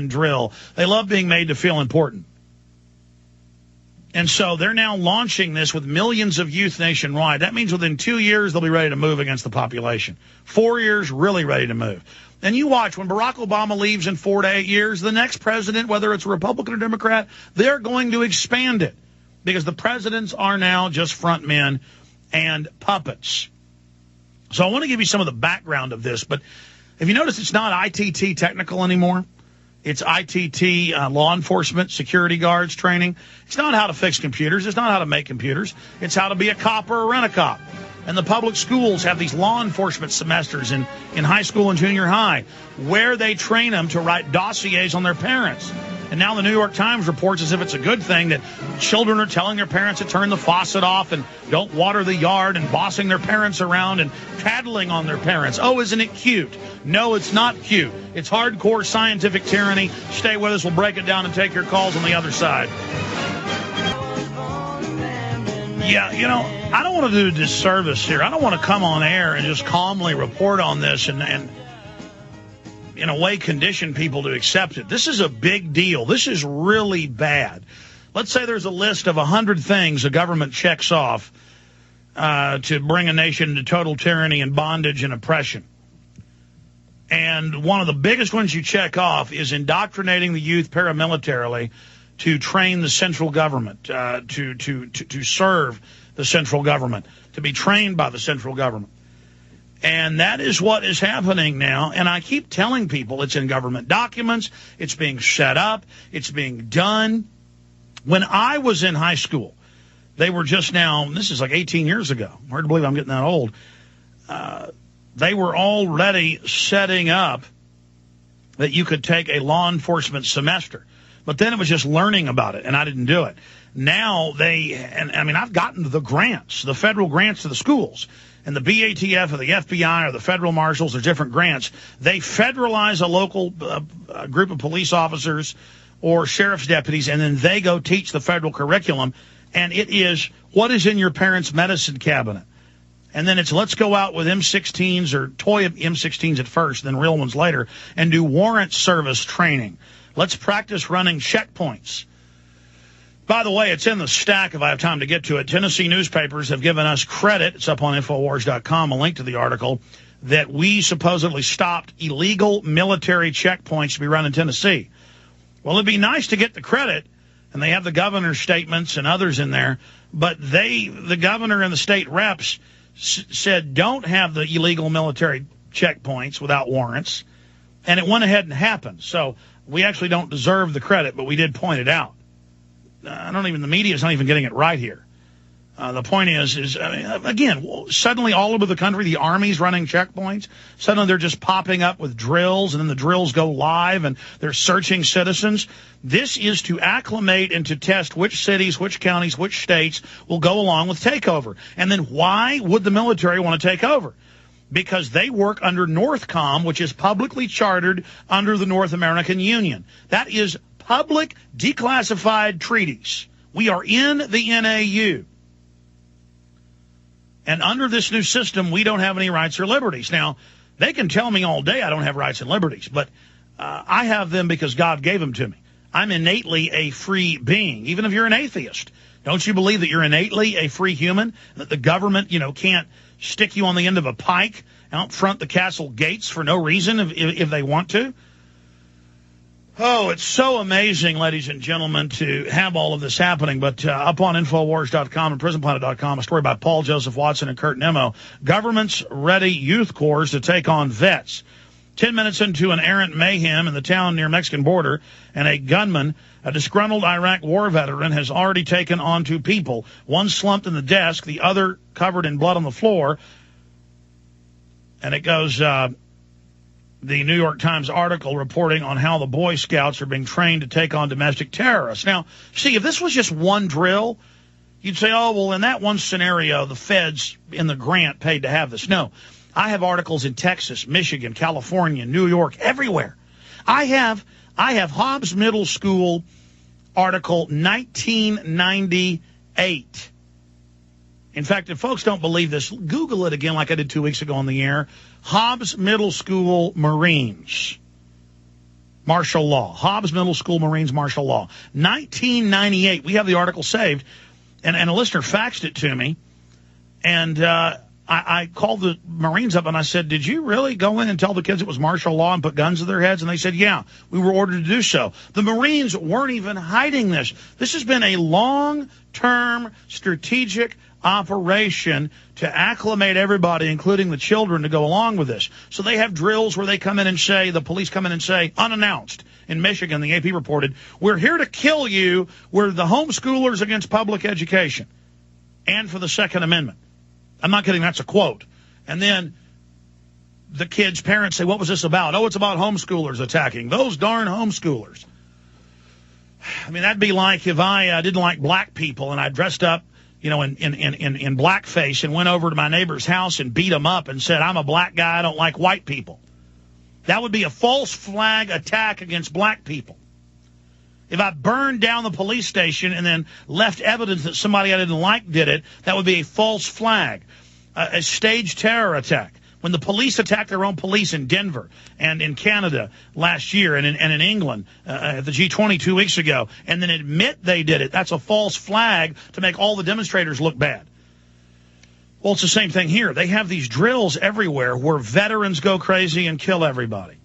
drill. They love being made to feel important. And so they're now launching this with millions of youth nationwide. That means within 2 years, they'll be ready to move against the population. 4 years, really ready to move. And you watch, when Barack Obama leaves in 4 to 8 years, the next president, whether it's a Republican or Democrat, they're going to expand it. Because the presidents are now just front men and puppets. So I want to give you some of the background of this. But if you notice, it's not ITT technical anymore. It's ITT law enforcement, security guards training. It's not how to fix computers. It's not how to make computers. It's how to be a cop or a rent-a-cop. And the public schools have these law enforcement semesters in high school and junior high where they train them to write dossiers on their parents. And now the New York Times reports as if it's a good thing that children are telling their parents to turn the faucet off and don't water the yard and bossing their parents around and tattling on their parents. Oh, isn't it cute? No, it's not cute. It's hardcore scientific tyranny. Stay with us. We'll break it down and take your calls on the other side. Yeah, you know, I don't want to do a disservice here. I don't want to come on air and just calmly report on this and in a way condition people to accept it. This is a big deal. This is really bad. Let's say there's a list of 100 things the government checks off to bring a nation into total tyranny and bondage and oppression. And one of the biggest ones you check off is indoctrinating the youth paramilitarily to train the central government, to serve the central government, to be trained by the central government. And that is what is happening now. And I keep telling people it's in government documents. It's being set up. It's being done. When I was in high school, they were just now, this is like 18 years ago. Hard to believe I'm getting that old. They were already setting up that you could take a law enforcement semester. But then it was just learning about it, and I didn't do it. Now I've gotten the grants, the federal grants to the schools. And the BATF or the FBI or the federal marshals or different grants, they federalize a local group of police officers or sheriff's deputies, and then they go teach the federal curriculum. And it is, what is in your parents' medicine cabinet? And then it's, let's go out with M16s or toy M16s at first, then real ones later, and do warrant service training. Let's practice running checkpoints. By the way, it's in the stack if I have time to get to it. Tennessee newspapers have given us credit, it's up on Infowars.com, a link to the article, that we supposedly stopped illegal military checkpoints to be run in Tennessee. Well, it'd be nice to get the credit, and they have the governor's statements and others in there, but the governor and the state reps said don't have the illegal military checkpoints without warrants, and it went ahead and happened. So we actually don't deserve the credit, but we did point it out. The media's not even getting it right here. The point is again, suddenly all over the country, the Army's running checkpoints. Suddenly they're just popping up with drills, and then the drills go live, and they're searching citizens. This is to acclimate and to test which cities, which counties, which states will go along with takeover. And then why would the military want to take over? Because they work under NORTHCOM, which is publicly chartered under the North American Union. That is public declassified treaties. We are in the NAU. And under this new system, we don't have any rights or liberties. Now, they can tell me all day I don't have rights and liberties, but I have them because God gave them to me. I'm innately a free being, even if you're an atheist. Don't you believe that you're innately a free human, that the government, can't stick you on the end of a pike out front the castle gates for no reason if they want to? Oh, it's so amazing, ladies and gentlemen, to have all of this happening. But up on Infowars.com and PrisonPlanet.com, a story by Paul Joseph Watson and Kurt Nemo. Governments ready youth corps to take on vets. 10 minutes into an errant mayhem in the town near Mexican border, and a gunman, a disgruntled Iraq war veteran, has already taken on two people. One slumped in the desk, the other covered in blood on the floor. And it goes... the New York Times article reporting on how the Boy Scouts are being trained to take on domestic terrorists. Now, see, if this was just one drill, you'd say, oh, well, in that one scenario, the feds in the grant paid to have this. No, I have articles in Texas, Michigan, California, New York, everywhere. I have Hobbs Middle School article 1998. In fact, if folks don't believe this, Google it again like I did 2 weeks ago on the air. Hobbs Middle School Marines. Martial law. Hobbs Middle School Marines martial law. 1998. We have the article saved, and a listener faxed it to me. And I called the Marines up and I said, did you really go in and tell the kids it was martial law and put guns to their heads? And they said, yeah, we were ordered to do so. The Marines weren't even hiding this. This has been a long-term strategic operation to acclimate everybody, including the children, to go along with this. So they have drills where they come in and say, the police come in and say, unannounced. In Michigan, the AP reported, we're here to kill you. We're the homeschoolers against public education and for the Second Amendment. I'm not kidding. That's a quote. And then the kids' parents say, what was this about? Oh, it's about homeschoolers attacking. Those darn homeschoolers. I mean, that'd be like if I didn't like black people and I dressed up, in blackface and went over to my neighbor's house and beat him up and said, I'm a black guy, I don't like white people. That would be a false flag attack against black people. If I burned down the police station and then left evidence that somebody I didn't like did it, that would be a false flag, a staged terror attack. When the police attacked their own police in Denver and in Canada last year and in England at the G20 2 weeks ago, and then admit they did it, that's a false flag to make all the demonstrators look bad. Well, it's the same thing here. They have these drills everywhere where veterans go crazy and kill everybody,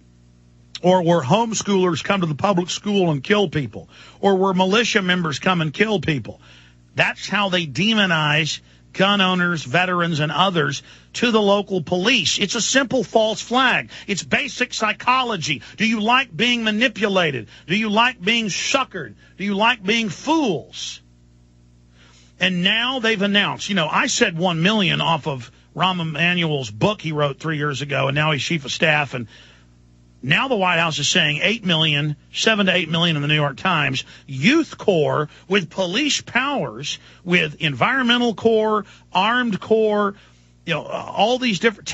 or where homeschoolers come to the public school and kill people, or where militia members come and kill people. That's how they demonize gun owners, veterans, and others to the local police. It's a simple false flag. It's basic psychology. Do you like being manipulated? Do you like being suckered? Do you like being fools? And now they've announced, I said 1 million off of Rahm Emanuel's book he wrote 3 years ago, and now he's chief of staff, and now the White House is saying 8 million, 7 to 8 million in the New York Times. Youth Corps with police powers, with environmental corps, armed corps, all these different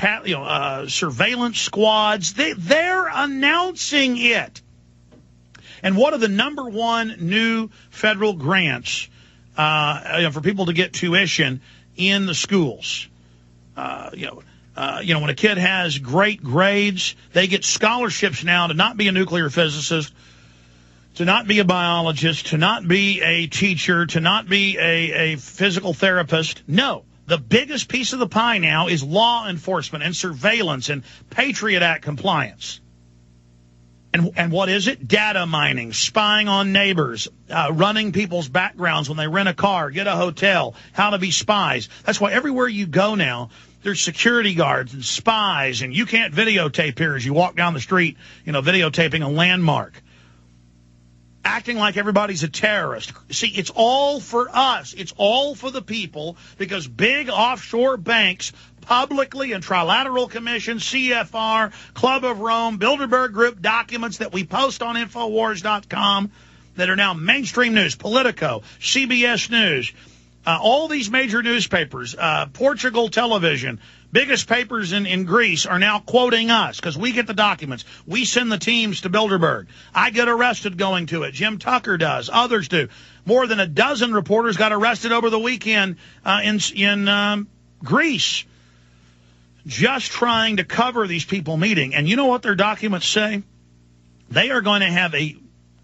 surveillance squads. They're announcing it. And what are the number one new federal grants for people to get tuition in the schools? When a kid has great grades, they get scholarships now to not be a nuclear physicist, to not be a biologist, to not be a teacher, to not be a physical therapist. No, the biggest piece of the pie now is law enforcement and surveillance and Patriot Act compliance. And what is it? Data mining, spying on neighbors, running people's backgrounds when they rent a car, get a hotel, how to be spies. That's why everywhere you go now, there's security guards and spies, and you can't videotape here as you walk down the street, videotaping a landmark. Acting like everybody's a terrorist. See, it's all for us. It's all for the people, because big offshore banks publicly and Trilateral Commission, CFR, Club of Rome, Bilderberg Group documents that we post on Infowars.com that are now mainstream news, Politico, CBS News, all these major newspapers, Portugal Television, biggest papers in Greece are now quoting us because we get the documents. We send the teams to Bilderberg. I get arrested going to it. Jim Tucker does. Others do. More than a dozen reporters got arrested over the weekend in Greece just trying to cover these people meeting. And you know what their documents say? They are going to have a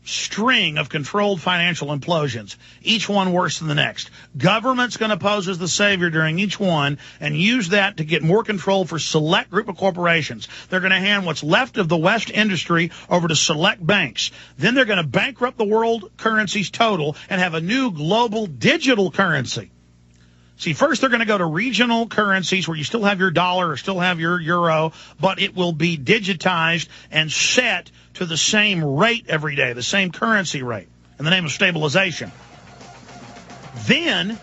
string of controlled financial implosions, each one worse than the next. Government's going to pose as the savior during each one and use that to get more control for select group of corporations. They're going to hand what's left of the West industry over to select banks. Then they're going to bankrupt the world currencies total and have a new global digital currency. See, first they're going to go to regional currencies where you still have your dollar or still have your euro, but it will be digitized and set to the same rate every day, the same currency rate, in the name of stabilization. Then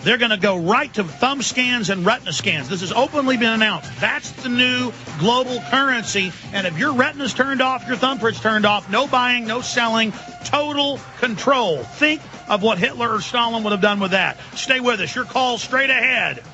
they're going to go right to thumb scans and retina scans. This has openly been announced. That's the new global currency. And if your retina's turned off, your thumbprint's turned off, no buying, no selling, total control. Think of what Hitler or Stalin would have done with that. Stay with us. Your call straight ahead.